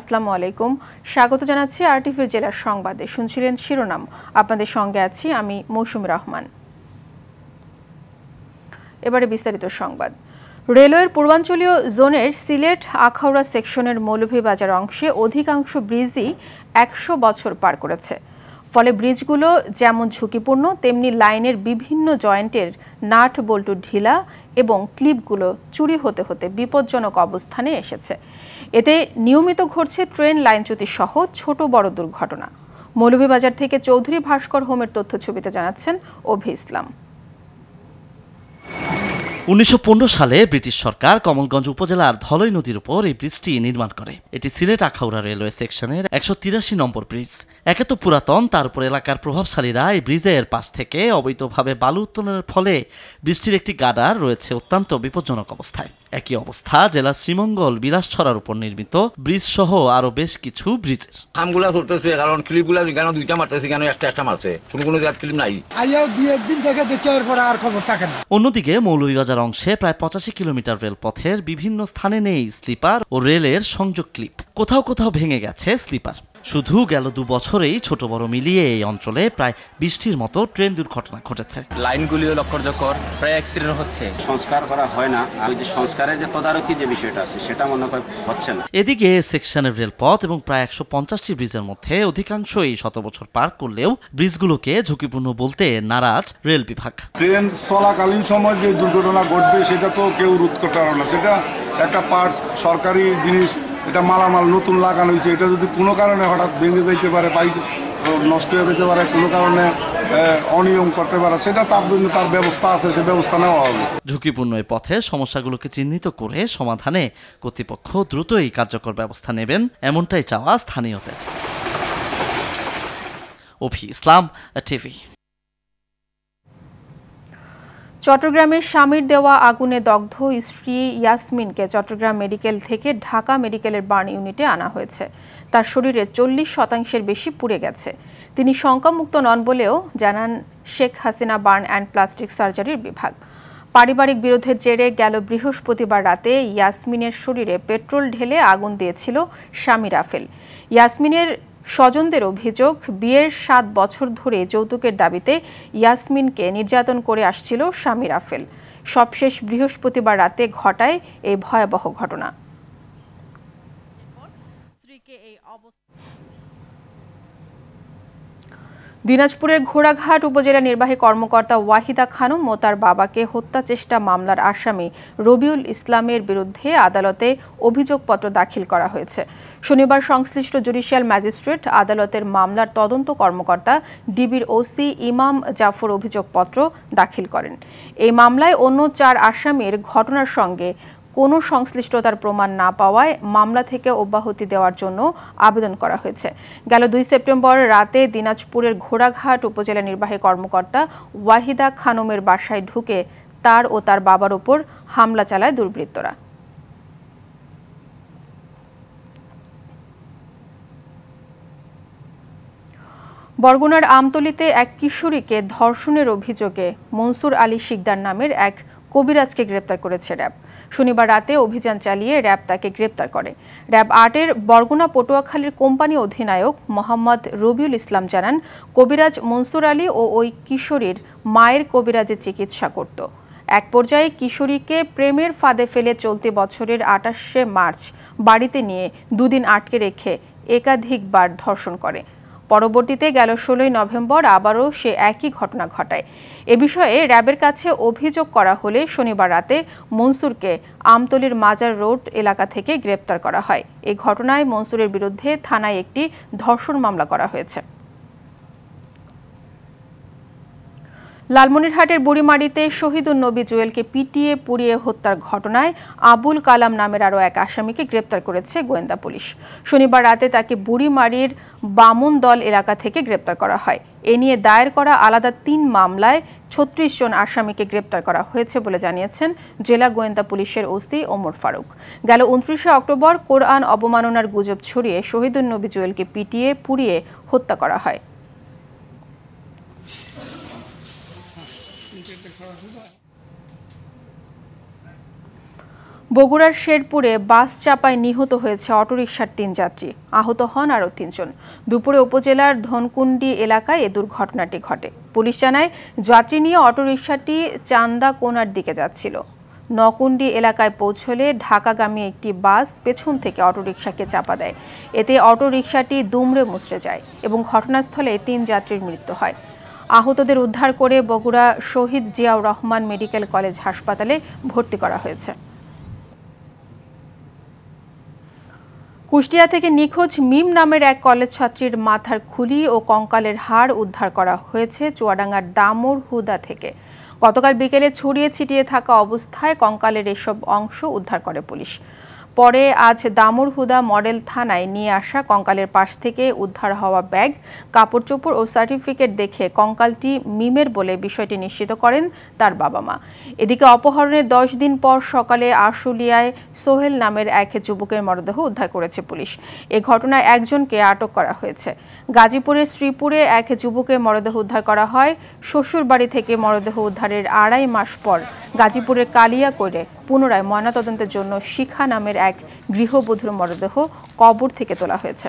আসসালামু আলাইকুম। স্বাগত জানাচ্ছি আরটিভির জেলার সংবাদে। শুনছিলেন শিরোনাম, আপনাদের সঙ্গে আছি আমি মৌসুমী রহমান। এবারে বিস্তারিত সংবাদ। রেলওয়ের পূর্বাঞ্চলীয় জোনের সিলেট আখাউড়া সেকশনের মৌলভীবাজার অংশে অধিকাংশ ব্রিজই ১০০ বছর পার করেছে। ফলে ব্রিজগুলো যেমন ঝুঁকিপূর্ণ, তেমনি লাইনের বিভিন্ন জয়েন্টের নাট বল্টু ঢিলা এবং ক্লিপগুলো চুরি হতে হতে বিপজ্জনক অবস্থানে এসেছে। এতে নিয়মিত ঘটছে ট্রেন লাইনচ্যুতি সহ ছোট বড় দুর্ঘটনা। মৌলভীবাজার থেকে চৌধুরী ভাস্কর হোমের তথ্যছবিতে জানাচ্ছেন অভি ইসলাম। ১৯১৫ সালে ব্রিটিশ সরকার কমলগঞ্জ উপজেলার ধলই নদীর উপর এই ব্রিজটি নির্মাণ করে। এটি সিলেট আখাউড়া রেলওয়ে সেকশনের ১৮৩ নম্বর ব্রিজ। একে তো পুরাতন, তার উপর এলাকার প্রভাবশালীরা এই ব্রিজের পাশ থেকে অবৈধভাবে বালু উত্তোলনের ফলে ব্রিজটির একটি গার্ডার রয়েছে অত্যন্ত বিপজ্জনক অবস্থায়। একই অবস্থা জেলার শ্রীমঙ্গল বিলাসছড়ার উপর নির্মিত ব্রিজ সহ আরো বেশ কিছু ব্রিজের। খামগুলা চলতেছে, কারণ ক্লিপগুলা কেন দুইটা মারতেছে, কেন একটা মারছে, কোনো জাত ক্লিপ নাই। অন্যদিকে মৌলভীবাজার অংশে প্রায় ৮৫ কিলোমিটার রেলপথের বিভিন্ন স্থানে নেই স্লিপার ও রেলের সংযোগ ক্লিপ। কোথাও কোথাও ভেঙে গেছে স্লিপার। শুধু গেল ২ বছরেই ছোট বড় মিলিয়ে এই অঞ্চলে প্রায় ২০টির মতো ট্রেন দুর্ঘটনা ঘটেছে। লাইনগুলিও লক্ষ্যজকর, প্রায় অ্যাক্সিডেন্ট হচ্ছে। সংস্কার করা হয় না, আর ওই যে সংস্কারের যে তদারকি যে বিষয়টা আছে সেটা মনে হয় হচ্ছে না। এদিকে সেকশনের রেলপথ এবং প্রায় ১৫০টি ব্রিজের মধ্যে অধিকাংশই ১০০ বছর পার করলেও ব্রিজগুলোকে ঝুঁকিপূর্ণ বলতে নারাজ রেল বিভাগ। ট্রেন চলাকালীন সময় যে দুর্ঘটনা ঘটবে সেটা তো কেউ রোধ করতে পারবে না। সেটা একটা পার্টস, সরকারি জিনিস, এটা মালামাল নতুন লাগানো হয়েছে। এটা যদি কোনো কারণে হঠাৎ ভেঙে যেতে পারে, পাইপ নষ্ট হয়ে যেতে পারে, কোনো কারণে অনিয়ম করতে পারে, সেটা তার জন্য তার ব্যবস্থা আছে, সে ব্যবস্থা নেওয়া হবে। ঝুঁকিপূর্ণ এই পথে সমস্যাগুলোকে চিহ্নিত করে সমাধানে কর্তৃপক্ষ দ্রুতই কার্যকর ব্যবস্থা নেবেন, এমনটাই চাওয়া স্থানীয়দের। অভি ইসলাম, টিভি। চট্টগ্রামের স্বামীর দেওয়া আগুনে দগ্ধ স্ত্রী ইয়াসমিনকে চট্টগ্রাম মেডিকেল থেকে ঢাকা মেডিকেলের বার্ন ইউনিটে আনা হয়েছে। তার শরীরে ৪০% বেশি পুড়ে গেছে। তিনি শঙ্কামুক্ত নন বলেও জানান Sheikh Hasina burn and plastic সার্জারির বিভাগ। পারিবারিক বিরোধের জেরে গেল বৃহস্পতিবার রাতে ইয়াসমিনের শরীরে পেট্রোল ঢেলে আগুন দিয়েছিল স্বামী রাফেল। ইয়াসমিনের স্বজনদের অভিযোগ, বিয়ের ৭ বছর ধরে যৌতুকের দাবিতে ইয়াসমিনকে নির্যাতন করে আসছিল স্বামী রাফেল। সবশেষ বৃহস্পতিবার রাতে ঘটায় এই ভয়াবহ ঘটনা। দিনাজপুরের ঘোড়াঘাট উপজেলা নির্বাহী কর্মকর্তা ওয়াহিদা খানম ও তার বাবাকে হত্যা চেষ্টা মামলার আসামি রবিউল ইসলামের বিরুদ্ধে আদালতে অভিযোগপত্র দাখিল করা হয়েছে। শনিবার সংশ্লিষ্ট জুডিশিয়াল ম্যাজিস্ট্রেট আদালতের মামলার তদন্ত কর্মকর্তা ডিবির ওসি ইমাম জাফর অভিযোগপত্র দাখিল করেন। এই মামলায় অন্য ৪ আসামির ঘটনার সঙ্গে কোনো সংশ্লিষ্টতার প্রমাণ না পাওয়ায় মামলা থেকে অব্যাহতি দেওয়ার জন্য আবেদন করা হয়েছে। গেল ২ সেপ্টেম্বর রাতে দিনাজপুরের ঘোড়াঘাট উপজেলা নির্বাহী কর্মকর্তা ওয়াহিদা খানমের বাসায় ঢুকে তার ও তার বাবার উপর হামলা চালায় দুর্বৃত্তরা। বরগুনার আমতলীতে এক কিশোরীকে ধর্ষণের অভিযোগে মনসুর আলী শিকদার নামের এক কবিরাজকে গ্রেপ্তার করেছে র্যাব। শনিবার রাতে অভিযান চালিয়ে র্যাব তাকে গ্রেপ্তার করে। র্যাব ৮-এর বরগুনা পটুয়াখালীর কোম্পানি অধিনায়ক মোহাম্মদ রবিউল ইসলাম জানান, কবিরাজ মনসুর আলী ও ওই কিশোরীর মায়ের কবিরাজে চিকিৎসা করত। এক পর্যায়ে কিশোরীকে প্রেমের ফাঁদে ফেলে চলতি বছরের ২৮শে মার্চ বাড়িতে নিয়ে ২ দিন আটকে রেখে একাধিকবার ধর্ষণ করে। পরবর্তীতে গেল ১৬ই নভেম্বর আবারও সে একই ঘটনা ঘটায়। এ বিষয়ে র্যাবের কাছে অভিযোগ করা হলে শনিবার রাতে মনসুরকে আমতলীর মাজার রোড এলাকা থেকে গ্রেপ্তার করা হয়। এই ঘটনায় মনসুরের বিরুদ্ধে থানায় একটি ধর্ষণ মামলা করা হয়েছে। লালমনিরহাটের বুড়িমারিতে শহীদুন নবী জুয়েলকে পিটিয়ে পুড়িয়ে হত্যার ঘটনায় আবুল কালাম নামের আরও এক আসামিকে গ্রেপ্তার করেছে গোয়েন্দা পুলিশ। শনিবার রাতে তাকে বুড়িমারির বামুনদল এলাকা থেকে গ্রেপ্তার করা হয়। এ নিয়ে দায়ের করা আলাদা ৩ মামলায় ৩৬ জন আসামিকে গ্রেপ্তার করা হয়েছে বলে জানিয়েছেন জেলা গোয়েন্দা পুলিশের ওসি ওমর ফারুক। গেল ২৯শে অক্টোবর কোরআন অবমাননার গুজব ছড়িয়ে শহীদুন নবী জুয়েলকে পিটিয়ে পুড়িয়ে হত্যা করা হয়। বগুড়ার শেরপুরে বাস চাপায় নিহত হয়েছে অটোরিকশার ৩ যাত্রী, আহত হন আরও ৩ জন। দুপুরে উপজেলার ধনকুন্ডি এলাকায় এ দুর্ঘটনাটি ঘটে। পুলিশ জানায়, যাত্রী নিয়ে অটোরিকশাটি চান্দা কোনার দিকে যাচ্ছিল। নকুন্ডি এলাকায় পৌঁছলে ঢাকাগামী একটি বাস পেছন থেকে অটোরিকশাকে চাপা দেয়। এতে অটোরিকশাটি দুমড়ে মুচড়ে যায় এবং ঘটনাস্থলে ৩ যাত্রীর মৃত্যু হয়। আহতদের উদ্ধার করে বগুড়া শহীদ জিয়াউর রহমান মেডিকেল কলেজ হাসপাতালে ভর্তি করা হয়েছে। কুষ্টিয়া থেকে নিখোঁজ মিম নামের এক কলেজ ছাত্রীর মাথার খুলি ও কঙ্কালের হাড় উদ্ধার করা হয়েছে চুয়াডাঙ্গার দামুর হুদা থেকে। গতকাল বিকেলে ছড়িয়ে ছিটিয়ে থাকা অবস্থায় কঙ্কালের এসব অংশ উদ্ধার করে পুলিশ। পরে আজ দামুর হুদা মডেল থানায় নিয়ে আসা কঙ্কালের পাশ থেকে উদ্ধার হওয়া ব্যাগ, কাপড় চোপড় ও সার্টিফিকেট দেখে কঙ্কালটি মিমের বলে বিষয়টি নিশ্চিত করেন তার বাবা মা। এদিকে অপহরণের ১০ দিন পর সকালে আশুলিয়ায় সোহেল নামের এক যুবকের মরদেহ উদ্ধার করেছে পুলিশ। এ ঘটনায় একজনকে আটক করা হয়েছে। গাজীপুরের শ্রীপুরে এক যুবকের মরদেহ উদ্ধার করা হয়। শ্বশুর বাড়ি থেকে মরদেহ উদ্ধারের ২.৫ মাস পর গাজীপুরের কালিয়াকৈরে পুনরায় ময়নাতদন্তের জন্য শিখা নামের এক গৃহবধূর মরদেহ কবর থেকে তোলা হয়েছে।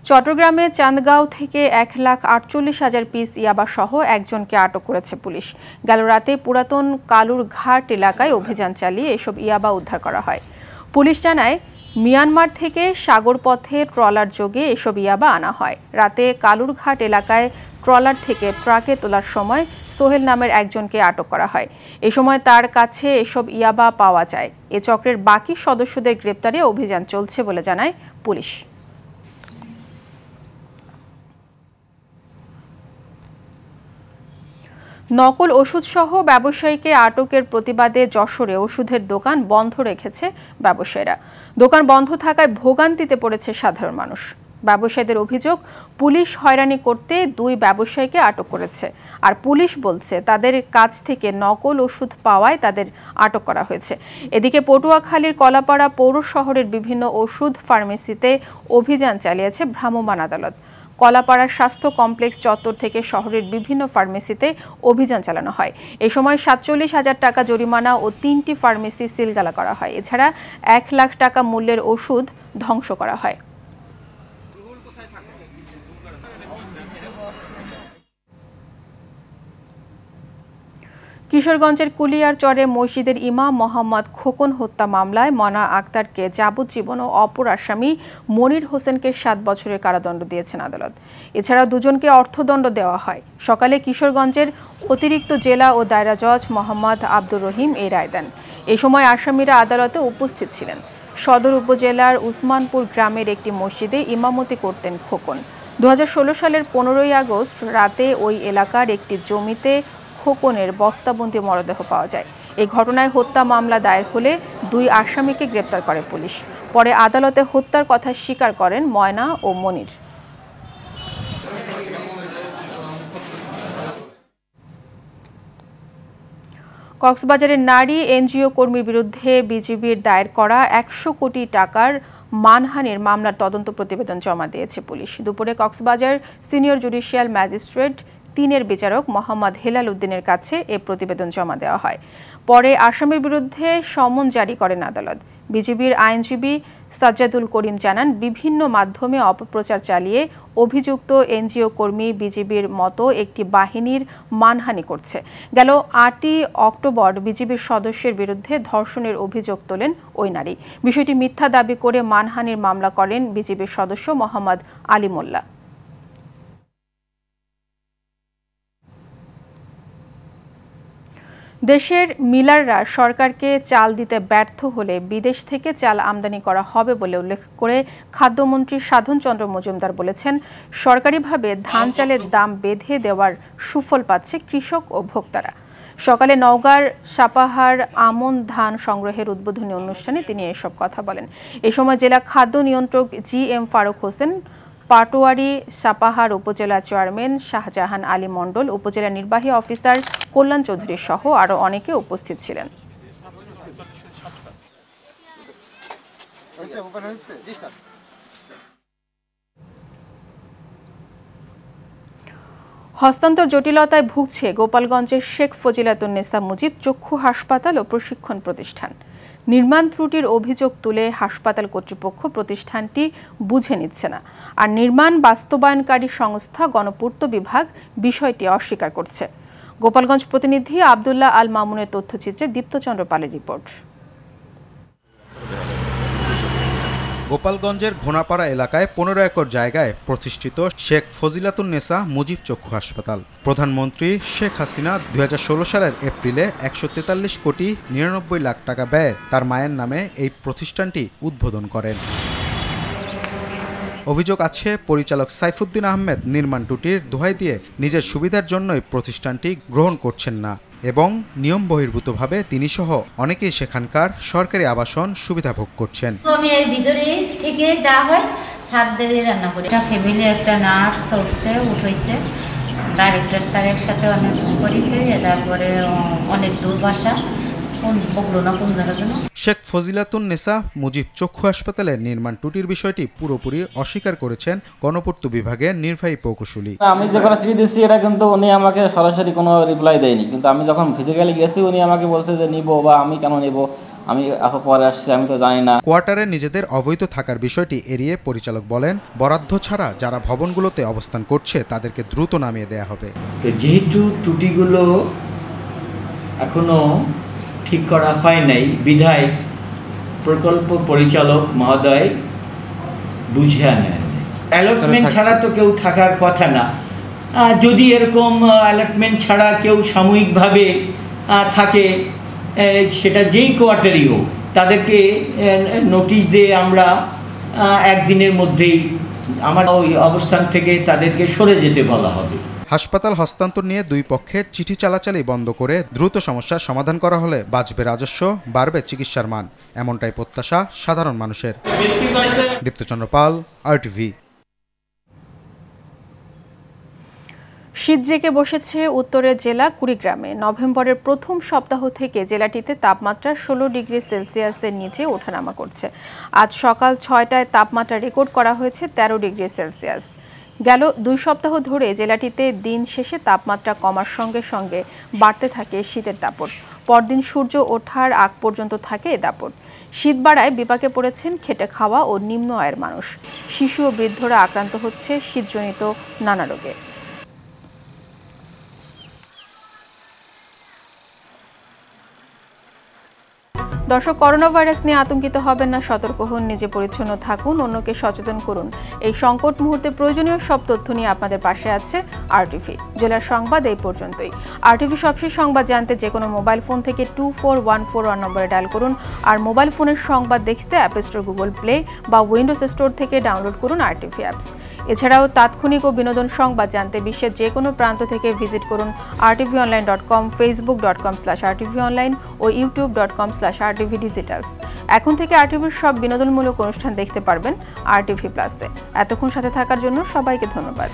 চট্টগ্রামে চান্দগাঁও থেকে ১,৪৮,০০০ পিস ইয়াবা সহ একজনকে আটক করেছে পুলিশ। গেল রাতে পুরাতন কালুর ঘাট এলাকায় অভিযান চালিয়ে এসব ইয়াবা উদ্ধার করা হয়। পুলিশ জানায়, মিয়ানমার থেকে সাগর পথে ট্রলার যোগে এসব ইয়াবা আনা হয়। রাতে কালুরঘাট এলাকায় ট্রলার থেকে ট্রাকে তোলার সময় সোহেল নামের একজনকে আটক করা হয়। এ সময় তার কাছে এসব ইয়াবা পাওয়া যায়। এ চক্রের বাকি সদস্যদের গ্রেপ্তারে অভিযান চলছে বলে জানায় পুলিশ। নকল ওষুধসহ ব্যবসায়ীকে আটকের প্রতিবাদে যশোরে ওষুধের দোকান বন্ধ রেখেছে ব্যবসায়ীরা। দোকান বন্ধ থাকায় ভোগান্তিতে পড়েছে সাধারণ মানুষ। ব্যবসায়ীদের অভিযোগ, পুলিশ হয়রানি করতে 2 ব্যবসায়ীকে আটক করেছে। আর পুলিশ বলছে, তাদের কাছ থেকে নকল ওষুধ পাওয়ায় তাদের আটক করা হয়েছে। এদিকে পটুয়াখালীর কলাপাড়া পৌর শহরের বিভিন্ন ওষুধ ফার্মেসিতে অভিযান চালিয়েছে ভ্রাম্যমাণ আদালত। কলাপাড়ার স্বাস্থ্য কমপ্লেক্স চত্বর থেকে শহরের বিভিন্ন ফার্মেসিতে অভিযান চালানো হয়। এ সময় ৪৭,০০০ টাকা জরিমানা ও 3টি ফার্মেসি সিলগালা করা হয়। এছাড়া ১ লাখ টাকা মূল্যের ওষুধ ধ্বংস করা হয়। কিশোরগঞ্জের কুলিয়ারচরে মসজিদের ইমাম মোহাম্মদ খোকন হত্যা মামলায় মনা আক্তারকে যাবজ্জীবন ও অপর আসামি মনির হোসেনকে 7 বছরের কারাদণ্ড দিয়েছেন আদালত। এছাড়া 2 জনকে অর্থদণ্ড দেওয়া হয়। সকালে কিশোরগঞ্জের অতিরিক্ত জেলা ও দায়রা জজ মোহাম্মদ আব্দুর রহিম এই রায় দেন। এ সময় আসামিরা আদালতে উপস্থিত ছিলেন। সদর উপজেলার উসমানপুর গ্রামের একটি মসজিদে ইমামতি করতেন খোকন। 2016 সালের 15ই আগস্ট রাতে ওই এলাকার একটি জমিতে খোকনের বস্তাবন্দি মরদেহ পাওয়া যায়। এই ঘটনায় হত্যা মামলা দায়ের হলে 2 আসামিকে গ্রেপ্তার করে পুলিশ। পরে আদালতে হত্যার কথা স্বীকার করেন ময়না ও মনির। কক্সবাজারের নারী এনজিও কর্মীর বিরুদ্ধে বিজিবির দায়ের করা 100 কোটি টাকার মানহানির মামলার তদন্ত প্রতিবেদন জমা দিয়েছে পুলিশ। দুপুরে কক্সবাজার সিনিয়র জুডিশিয়াল ম্যাজিস্ট্রেট 3-এর বিচারক মোহাম্মদ হেলাল উদ্দিনের কাছে এ প্রতিবেদন জমা দেওয়া হয়। পরে আসামির বিরুদ্ধে সমন জারি করেন আদালত। বিজিবির আইনজীবী সাজ্জাদুল করিম জানান, বিভিন্ন মাধ্যমে অপপ্রচার চালিয়ে অভিযুক্ত এনজিও কর্মী বিজিবির মতো একটি বাহিনীর মানহানি করছে। গেল 8ই অক্টোবর বিজিবির সদস্যের বিরুদ্ধে ধর্ষণের অভিযোগ তোলেন ওই নারী। বিষয়টি মিথ্যা দাবি করে মানহানির মামলা করেন বিজিবির সদস্য মোহাম্মদ আলী মোল্লা। দেশের মিলাররা সরকারকে চাল দিতে ব্যর্থ হলে বিদেশ থেকে চাল আমদানি করা হবে বলে উল্লেখ করে খাদ্যমন্ত্রী সাধন চন্দ্র মজুমদার বলেছেন, সরকারিভাবে ধান চালের দাম বেঁধে দেওয়ার সুফল পাচ্ছে কৃষক ও ভোক্তারা। সকালে নওগাঁর সাপাহার আমন ধান সংগ্রহের উদ্বোধনী অনুষ্ঠানে তিনি এসব কথা বলেন। এ সময় জেলা খাদ্য নিয়ন্ত্রক GM ফারুক হোসেন, পাটোয়ারি সাপাহার উপজেলা চেয়ারম্যান শাহজাহান আলী মণ্ডল, উপজেলা নির্বাহী অফিসার কল্যাণ চৌধুরী সহ আরও অনেকে উপস্থিত ছিলেন। হস্তান্তর জটিলতায় ভুগছে গোপালগঞ্জের শেখ ফজিলাতুন্নেসা মুজিব চক্ষু হাসপাতাল ও প্রশিক্ষণ প্রতিষ্ঠান। নির্মাণ ত্রুটির অভিযোগ তুলে হাসপাতাল কর্তৃপক্ষ প্রতিষ্ঠানটি বুঝে নিচ্ছে না, আর নির্মাণ বাস্তবায়নকারী সংস্থা গণপূর্ত বিভাগ বিষয়টি অস্বীকার করছে। গোপালগঞ্জ প্রতিনিধি আব্দুল্লাহ আল মামুনের তথ্যচিত্রে দীপ্তচন্দ্র পালের রিপোর্ট। গোপালগঞ্জের ঘোনাপাড়া এলাকায় 15 একর জায়গায় প্রতিষ্ঠিত শেখ ফজিলাতুন্নেসা মুজিব চক্ষু হাসপাতাল। প্রধানমন্ত্রী শেখ হাসিনা 2016 সালের এপ্রিলে 143 কোটি 99 লাখ টাকা ব্যয়ে তার মায়ের নামে এই প্রতিষ্ঠানটি উদ্বোধন করেন। অভিযোগ আছে পরিচালক সাইফুদ্দিন আহমেদ নির্মাণ ত্রুটির দোহাই দিয়ে নিজের সুবিধার জন্যই প্রতিষ্ঠানটি গ্রহণ করছেন না এবং নিয়ম বহির্ভূতভাবে তিনি সহ অনেকেই সেখানকার সরকারি আবাসন সুবিধা ভোগ করছেন। আমি এর ভিতরে থেকে যা হয় স্যারদের রান্না করি। একটা ফ্যামিলি একটা নার্স উঠেছে ডাইরেক্টর স্যারের সাথে অনেক করি তারপরে অনেক দূর বাসা শেখ ফজিলাতুন্নেসা মুজিব চক্ষু হাসপাতালের নির্মাণ ত্রুটির বিষয়টি পুরোপুরি অস্বীকার করেছেন গণপূর্ত বিভাগের নির্বাহী প্রকৌশলী। আমি যখন চিঠি দিচ্ছি এটা কিন্তু উনি আমাকে সরাসরি কোনো রিপ্লাই দেয়নি, কিন্তু আমি যখন ফিজিক্যালি গেছি উনি আমাকে বলছে যে নিব বা আমি কেন নেব, আমি পরে আসছি আমি তো জানি না। কোয়ার্টারে নিজেদের অবৈধ থাকার বিষয়টি এড়িয়ে পরিচালক বলেন বরাদ্দ ছাড়া যারা ভবনগুলোতে অবস্থান করছে তাদেরকে দ্রুত নামিয়ে দেয়া হবে। যেহেতু ত্রুটিগুলো এখনো ঠিক করা হয় নাই বিধায় প্রকল্প পরিচালক মহোদয় বুঝে আনেন অ্যালটমেন্ট ছাড়া তো কেউ থাকার কথা না। যদি এরকম অ্যালটমেন্ট ছাড়া কেউ সাময়িকভাবে থাকে সেটা যেই কোয়ার্টারই হোক তাদেরকে নোটিশ দিয়ে আমরা একদিনের মধ্যেই আমার ওই অবস্থান থেকে তাদেরকে সরে যেতে বলা হবে। হাসপাতাল হস্তান্তর নিয়ে দুই পক্ষের চিঠি চালাচালি বন্ধ করে দ্রুত সমস্যার সমাধান করা হলে বাঁচবে রাজস্ব, বাড়বে চিকিৎসার মান, এমনটাই প্রত্যাশা সাধারণ মানুষের। দীপ্তচন্দ্র পাল, RTV। শীত জেঁকে বসেছে উত্তরের জেলা কুড়িগ্রামে। নভেম্বরের প্রথম সপ্তাহ থেকে জেলাটিতে তাপমাত্রা 16 ডিগ্রি সেলসিয়াসের নিচে ওঠানামা করছে। আজ সকাল 6টায় তাপমাত্রা রেকর্ড করা হয়েছে 13 ডিগ্রি সেলসিয়াস। গেল 2 সপ্তাহ ধরে জেলাটিতে দিন শেষে তাপমাত্রা কমার সঙ্গে সঙ্গে বাড়তে থাকে শীতের দাপট। পরদিন সূর্য ওঠার আগ পর্যন্ত থাকে এ দাপট। শীত বাড়ায় বিপাকে পড়েছেন খেটে খাওয়া ও নিম্ন আয়ের মানুষ। শিশু ও বৃদ্ধরা আক্রান্ত হচ্ছে শীতজনিত নানা রোগে। দর্শক, করোনা ভাইরাস নিয়ে আতঙ্কিত হবেন না, সতর্ক হন, নিজে পরিচ্ছন্ন থাকুন, অন্যকে সচেতন করুন। এই সংকট মুহূর্তে প্রয়োজনীয় সব তথ্য নিয়ে আপনাদের পাশে আছে RTV। জেলার সংবাদ এই পর্যন্তই। RTV সবশেষ সংবাদ জানতে যে কোনো মোবাইল ফোন থেকে 2414 নম্বরে ডায়াল করুন। আর মোবাইল ফোনের সংবাদ দেখতে অ্যাপ স্টোর, গুগল প্লে বা উইন্ডোজ স্টোর থেকে ডাউনলোড করুন RTV অ্যাপস। এছাড়াও তাৎক্ষণিক ও বিনোদন সংবাদ জানতে বিশ্বের যে কোনো প্রান্ত থেকে ভিজিট করুন rtvonline.com, facebook.com/rtvonline ও youtube.com/rtvdigitals। এখন থেকে RTVর সব বিনোদনমূলক অনুষ্ঠান দেখতে পারবেন RTV প্লাসে। এতক্ষণ সাথে থাকার জন্য সবাইকে ধন্যবাদ।